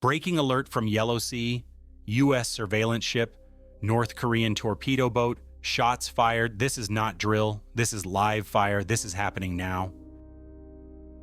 Breaking alert from Yellow Sea, U.S. surveillance ship, North Korean torpedo boat, shots fired. This is not drill. This is live fire. This is happening now.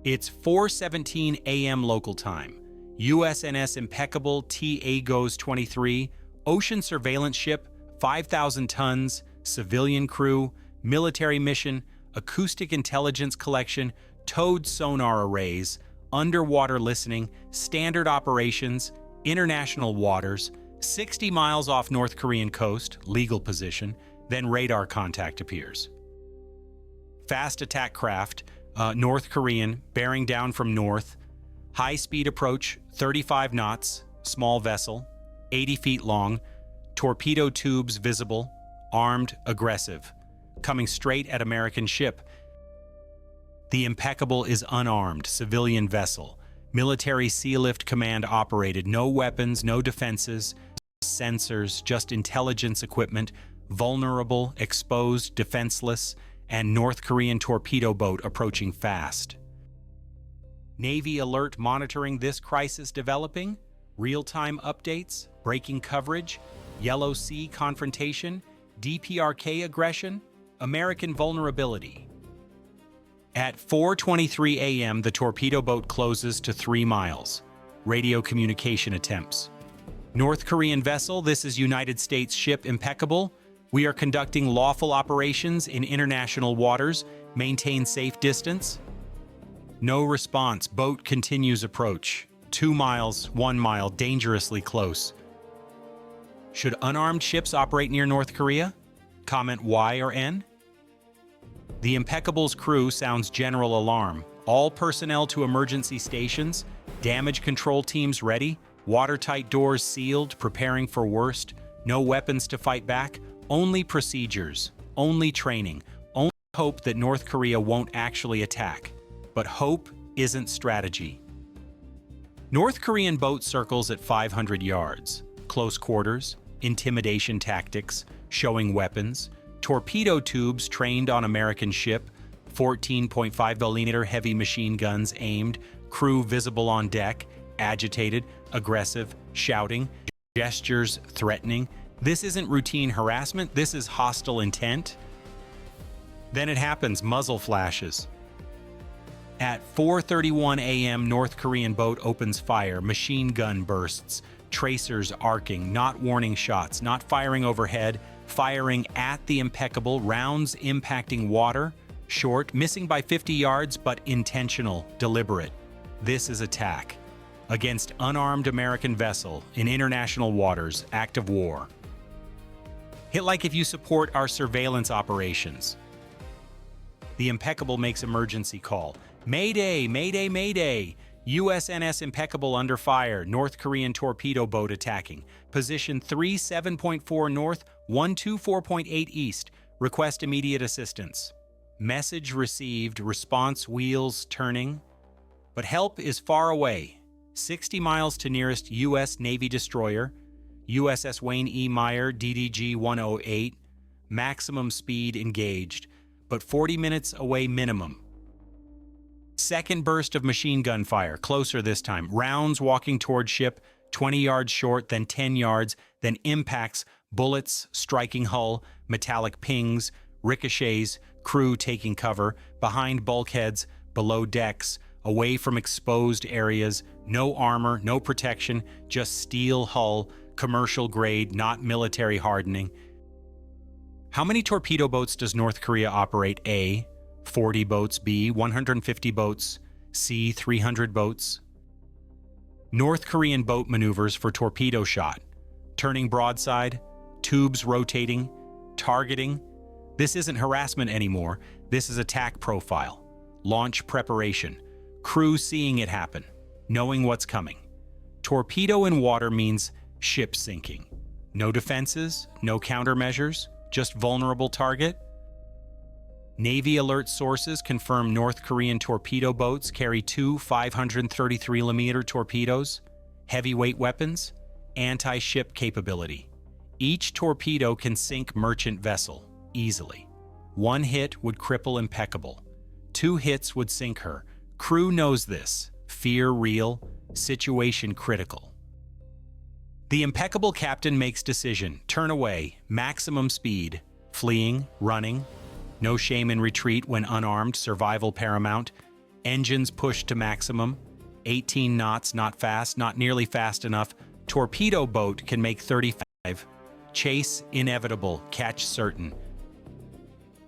It's 4:17 a.m. local time. USNS Impeccable T-AGOS 23, ocean surveillance ship, 5,000 tons, civilian crew, military mission, acoustic intelligence collection, towed sonar arrays, underwater listening, standard operations, international waters, 60 miles off North Korean coast, legal position, then radar contact appears. Fast attack craft, North Korean, bearing down from north, high-speed approach, 35 knots, small vessel, 80 feet long, torpedo tubes visible, armed, aggressive, coming straight at American ship. The Impeccable is unarmed, civilian vessel. Military Sea Lift Command operated, no weapons, no defenses, sensors, just intelligence equipment, vulnerable, exposed, defenseless, and North Korean torpedo boat approaching fast. Navy alert monitoring this crisis developing, real-time updates, breaking coverage, Yellow Sea confrontation, DPRK aggression, American vulnerability. At 4:23 a.m., the torpedo boat closes to 3 miles. Radio communication attempts. North Korean vessel, this is United States ship Impeccable. We are conducting lawful operations in international waters. Maintain safe distance. No response. Boat continues approach. 2 miles, 1 mile, dangerously close. Should unarmed ships operate near North Korea? Comment Y or N. The Impeccable's crew sounds general alarm. All personnel to emergency stations. Damage control teams ready. Watertight doors sealed, preparing for worst. No weapons to fight back. Only procedures. Only training. Only hope that North Korea won't actually attack. But hope isn't strategy. North Korean boat circles at 500 yards. Close quarters. Intimidation tactics. Showing weapons. Torpedo tubes trained on American ship, 14.5mm heavy machine guns aimed, crew visible on deck, agitated, aggressive, shouting, gestures threatening. This isn't routine harassment, this is hostile intent. Then it happens, muzzle flashes. At 4:31 a.m., North Korean boat opens fire, machine gun bursts, tracers arcing, not warning shots, not firing overhead, firing at the Impeccable, rounds impacting water, short, missing by 50 yards, but intentional, deliberate. This is attack against unarmed American vessel in international waters, act of war. Hit like if you support our surveillance operations. The Impeccable makes emergency call. Mayday, mayday, mayday. USNS Impeccable under fire, North Korean torpedo boat attacking. Position 37.4 north, 124.8 east. Request immediate assistance. Message received, response wheels turning. But help is far away. 60 miles to nearest U.S. Navy destroyer, USS Wayne E. Meyer, DDG 108. Maximum speed engaged, but 40 minutes away minimum. Second burst of machine gun fire, closer this time. Rounds walking toward ship, 20 yards short, then 10 yards, then impacts, bullets striking hull, metallic pings, ricochets, crew taking cover, behind bulkheads, below decks, away from exposed areas, no armor, no protection, just steel hull, commercial grade, not military hardening. How many torpedo boats does North Korea operate? A, 40 boats, B, 150 boats, C, 300 boats. North Korean boat maneuvers for torpedo shot. Turning broadside, tubes rotating, targeting. This isn't harassment anymore, this is attack profile. Launch preparation. Crew seeing it happen, knowing what's coming. Torpedo in water means ship sinking. No defenses, no countermeasures, just vulnerable target. Navy alert sources confirm North Korean torpedo boats carry 2 533mm torpedoes, heavyweight weapons, anti-ship capability. Each torpedo can sink merchant vessel easily. 1 hit would cripple Impeccable. 2 hits would sink her. Crew knows this. Fear real, situation critical. The impeccable captain makes decision. Turn away, maximum speed. Fleeing, running. No shame in retreat when unarmed, survival paramount. Engines pushed to maximum. 18 knots, not fast, not nearly fast enough. Torpedo boat can make 35. Chase inevitable, catch certain.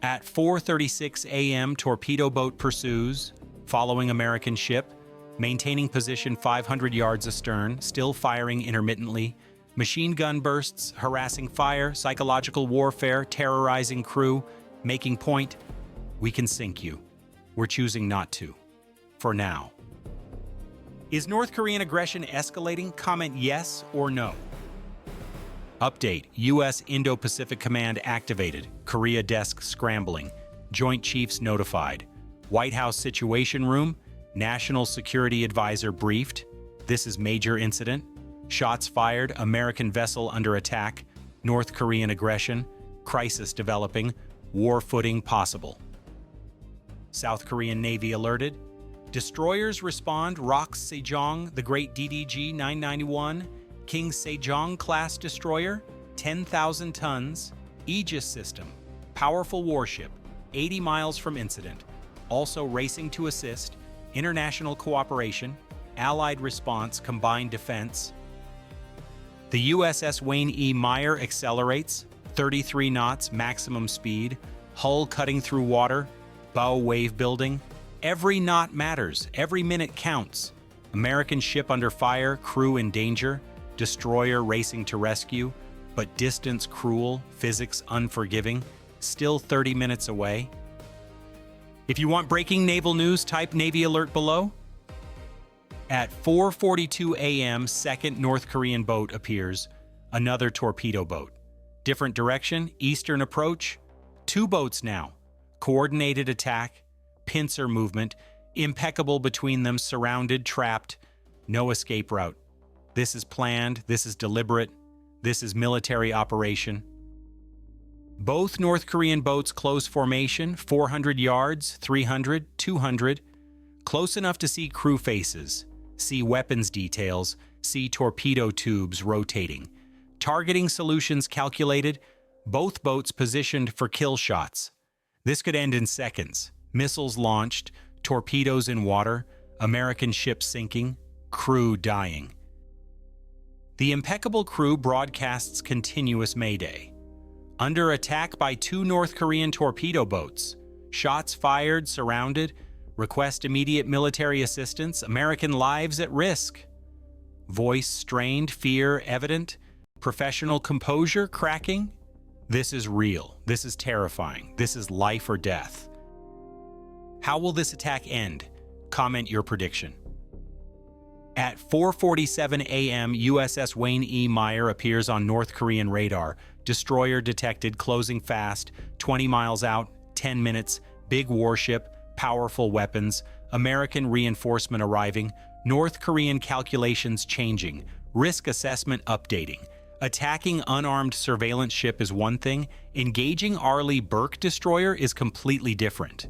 At 4:36 a.m., torpedo boat pursues, following American ship, maintaining position 500 yards astern, still firing intermittently. Machine gun bursts, harassing fire, psychological warfare, terrorizing crew, making point. We can sink you. We're choosing not to. For now. Is North Korean aggression escalating? Comment yes or no. Update. U.S. Indo-Pacific Command activated. Korea desk scrambling. Joint Chiefs notified. White House Situation Room. National Security Advisor briefed. This is major incident. Shots fired. American vessel under attack. North Korean aggression. Crisis developing. War footing possible. South Korean Navy alerted. Destroyers respond. Rocks Sejong, the great DDG 991. King Sejong-class destroyer, 10,000 tons, Aegis system, powerful warship, 80 miles from incident, also racing to assist, international cooperation, allied response, combined defense. The USS Wayne E. Meyer accelerates, 33 knots, maximum speed, hull cutting through water, bow wave building. Every knot matters, every minute counts. American ship under fire, crew in danger, destroyer racing to rescue, but distance cruel, physics unforgiving, still 30 minutes away. If you want breaking naval news, type Navy alert below. At 4:42 a.m., second North Korean boat appears, another torpedo boat. Different direction, eastern approach, 2 boats now. Coordinated attack, pincer movement, impeccable between them, surrounded, trapped, no escape route. This is planned, this is deliberate, this is military operation. Both North Korean boats close formation, 400 yards, 300, 200, close enough to see crew faces, see weapons details, see torpedo tubes rotating. Targeting solutions calculated, both boats positioned for kill shots. This could end in seconds. Missiles launched, torpedoes in water, American ship sinking, crew dying. The impeccable crew broadcasts continuous mayday. Under attack by 2 North Korean torpedo boats. Shots fired, surrounded. Request immediate military assistance. American lives at risk. Voice strained, fear evident. Professional composure cracking. This is real. This is terrifying. This is life or death. How will this attack end? Comment your prediction. At 4:47 a.m., USS Wayne E. Meyer appears on North Korean radar. Destroyer detected, closing fast, 20 miles out, 10 minutes, big warship, powerful weapons, American reinforcement arriving, North Korean calculations changing, risk assessment updating. Attacking unarmed surveillance ship is one thing, engaging Arleigh Burke destroyer is completely different.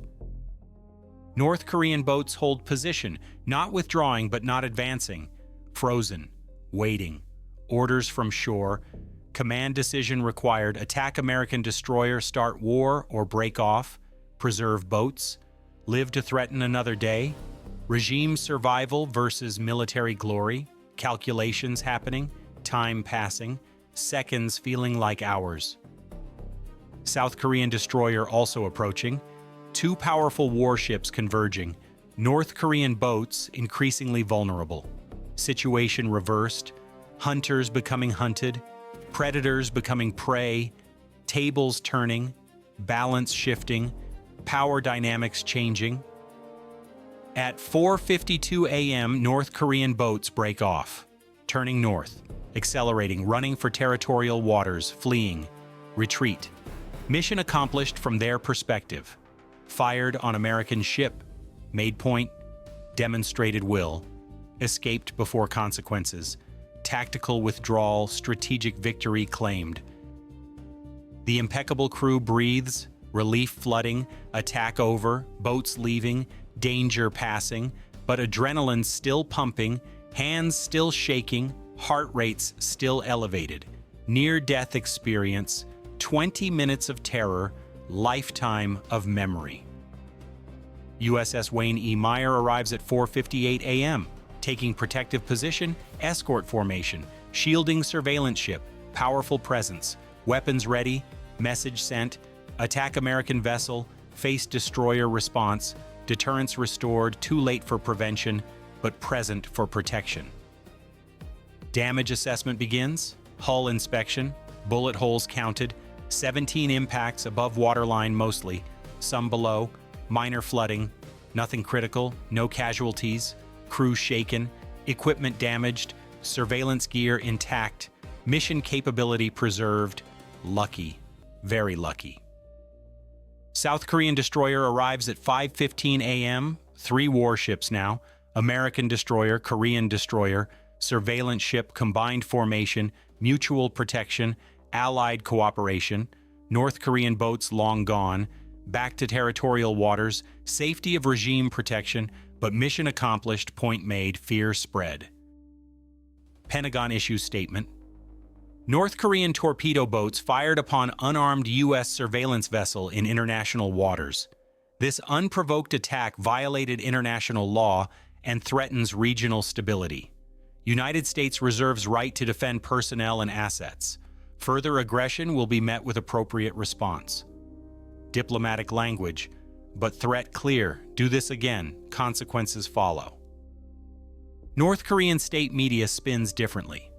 North Korean boats hold position, not withdrawing but not advancing. Frozen, waiting, orders from shore, command decision required, attack American destroyer, start war or break off, preserve boats, live to threaten another day, regime survival versus military glory, calculations happening, time passing, seconds feeling like hours. South Korean destroyer also approaching, 2 powerful warships converging, North Korean boats increasingly vulnerable, situation reversed, hunters becoming hunted, predators becoming prey, tables turning, balance shifting, power dynamics changing. At 4:52 a.m., North Korean boats break off, turning north, accelerating, running for territorial waters, fleeing, retreat. Mission accomplished from their perspective. Fired on American ship, made point, demonstrated will, escaped before consequences, tactical withdrawal, strategic victory claimed. The impeccable crew breathes, relief flooding, attack over, boats leaving, danger passing, but adrenaline still pumping, hands still shaking, heart rates still elevated, near-death experience, 20 minutes of terror, lifetime of memory. USS Wayne E. Meyer arrives at 4:58 a.m., taking protective position, escort formation, shielding surveillance ship, powerful presence, weapons ready, message sent, attack American vessel, face destroyer response, deterrence restored, too late for prevention, but present for protection. Damage assessment begins, hull inspection, bullet holes counted, 17 impacts above waterline mostly, some below, minor flooding, nothing critical, no casualties, crew shaken, equipment damaged, surveillance gear intact, mission capability preserved, lucky, very lucky. South Korean destroyer arrives at 5:15 a.m., 3 warships now, American destroyer, Korean destroyer, surveillance ship, combined formation, mutual protection, allied cooperation, North Korean boats long gone, back to territorial waters, safety of regime protection, but mission accomplished, point made, fear spread. Pentagon issues statement. North Korean torpedo boats fired upon unarmed U.S. surveillance vessel in international waters. This unprovoked attack violated international law and threatens regional stability. United States reserves right to defend personnel and assets. Further aggression will be met with appropriate response. Diplomatic language, but threat clear. Do this again, consequences follow. North Korean state media spins differently.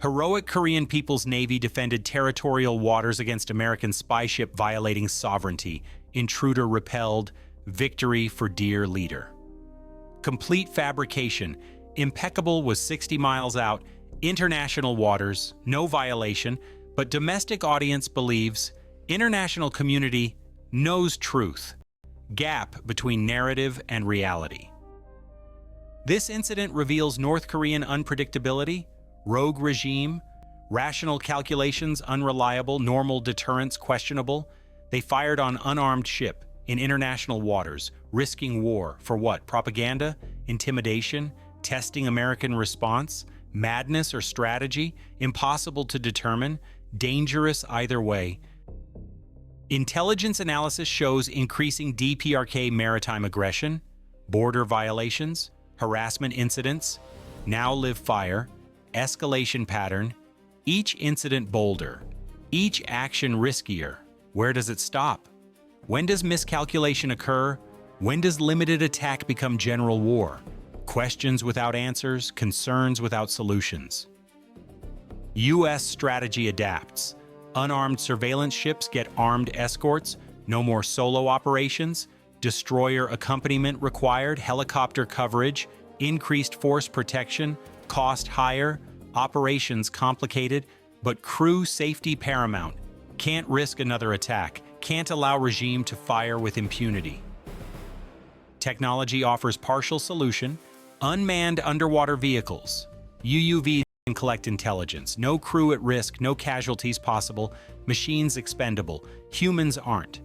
Heroic Korean People's Navy defended territorial waters against American spy ship violating sovereignty. Intruder repelled. Victory for dear leader. Complete fabrication. Impeccable was 60 miles out. International waters. No violation. But domestic audience believes. International community knows truth. Gap between narrative and reality. This incident reveals North Korean unpredictability, rogue regime, rational calculations unreliable, normal deterrence questionable. They fired on unarmed ship in international waters, risking war for what? Propaganda? Intimidation? Testing American response? Madness or strategy? Impossible to determine? Dangerous either way. Intelligence analysis shows increasing DPRK maritime aggression, border violations, harassment incidents, now live fire, escalation pattern, each incident bolder, each action riskier. Where does it stop? When does miscalculation occur? When does limited attack become general war? Questions without answers, concerns without solutions. U.S. strategy adapts. Unarmed surveillance ships get armed escorts, no more solo operations, destroyer accompaniment required, helicopter coverage, increased force protection, cost higher, operations complicated, but crew safety paramount. Can't risk another attack, can't allow regime to fire with impunity. Technology offers partial solution, unmanned underwater vehicles, UUVs can collect intelligence, no crew at risk, no casualties possible, machines expendable, humans aren't.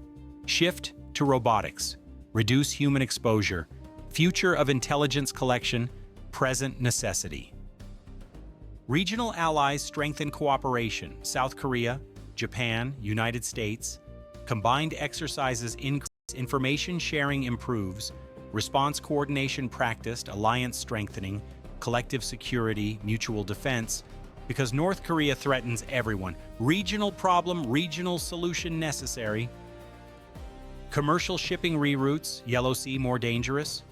Shift to robotics, reduce human exposure, future of intelligence collection, present necessity. Regional allies strengthen cooperation, South Korea, Japan, United States. Combined exercises increase, information sharing improves, response coordination practiced, alliance strengthening, collective security, mutual defense, because North Korea threatens everyone. Regional problem, regional solution necessary. Commercial shipping reroutes, Yellow Sea more dangerous.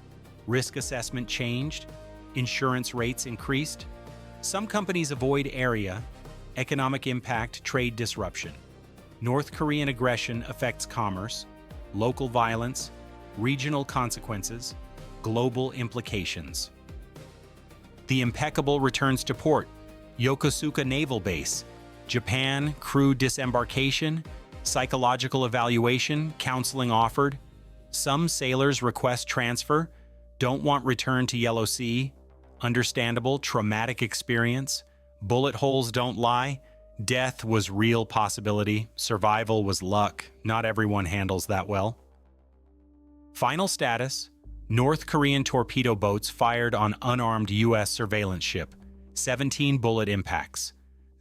Risk assessment changed. Insurance rates increased. Some companies avoid area. Economic impact, trade disruption. North Korean aggression affects commerce. Local violence. Regional consequences. Global implications. The Impeccable returns to port. Yokosuka Naval Base. Japan, crew disembarkation. Psychological evaluation, counseling offered. Some sailors request transfer, don't want return to Yellow Sea. Understandable, traumatic experience. Bullet holes don't lie. Death was real possibility. Survival was luck. Not everyone handles that well. Final status. North Korean torpedo boats fired on unarmed U.S. surveillance ship. 17 bullet impacts,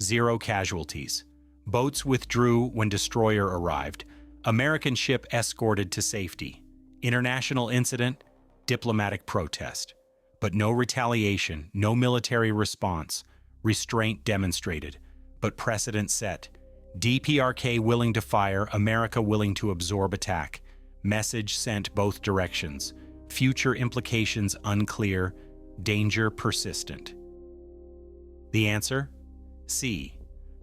0 casualties. Boats withdrew when destroyer arrived. American ship escorted to safety. International incident, diplomatic protest. But no retaliation, no military response. Restraint demonstrated, but precedent set. DPRK willing to fire, America willing to absorb attack. Message sent both directions. Future implications unclear, danger persistent. The answer? C.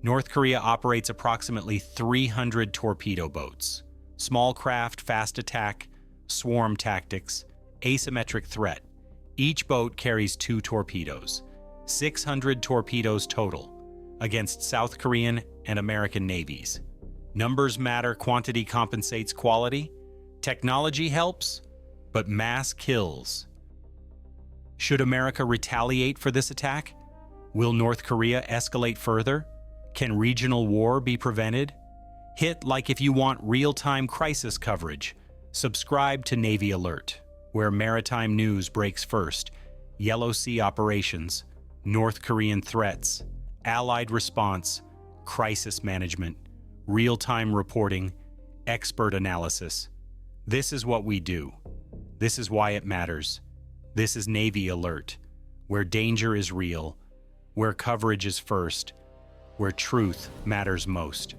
North Korea operates approximately 300 torpedo boats. Small craft, fast attack, swarm tactics, asymmetric threat. Each boat carries 2 torpedoes. 600 torpedoes total against South Korean and American navies. Numbers matter, quantity compensates quality. Technology helps, but mass kills. Should America retaliate for this attack? Will North Korea escalate further? Can regional war be prevented? Hit like if you want real-time crisis coverage. Subscribe to Navy Alert, where maritime news breaks first. Yellow Sea operations, North Korean threats, Allied response, crisis management, real-time reporting, expert analysis. This is what we do. This is why it matters. This is Navy Alert, where danger is real, where coverage is first, where truth matters most.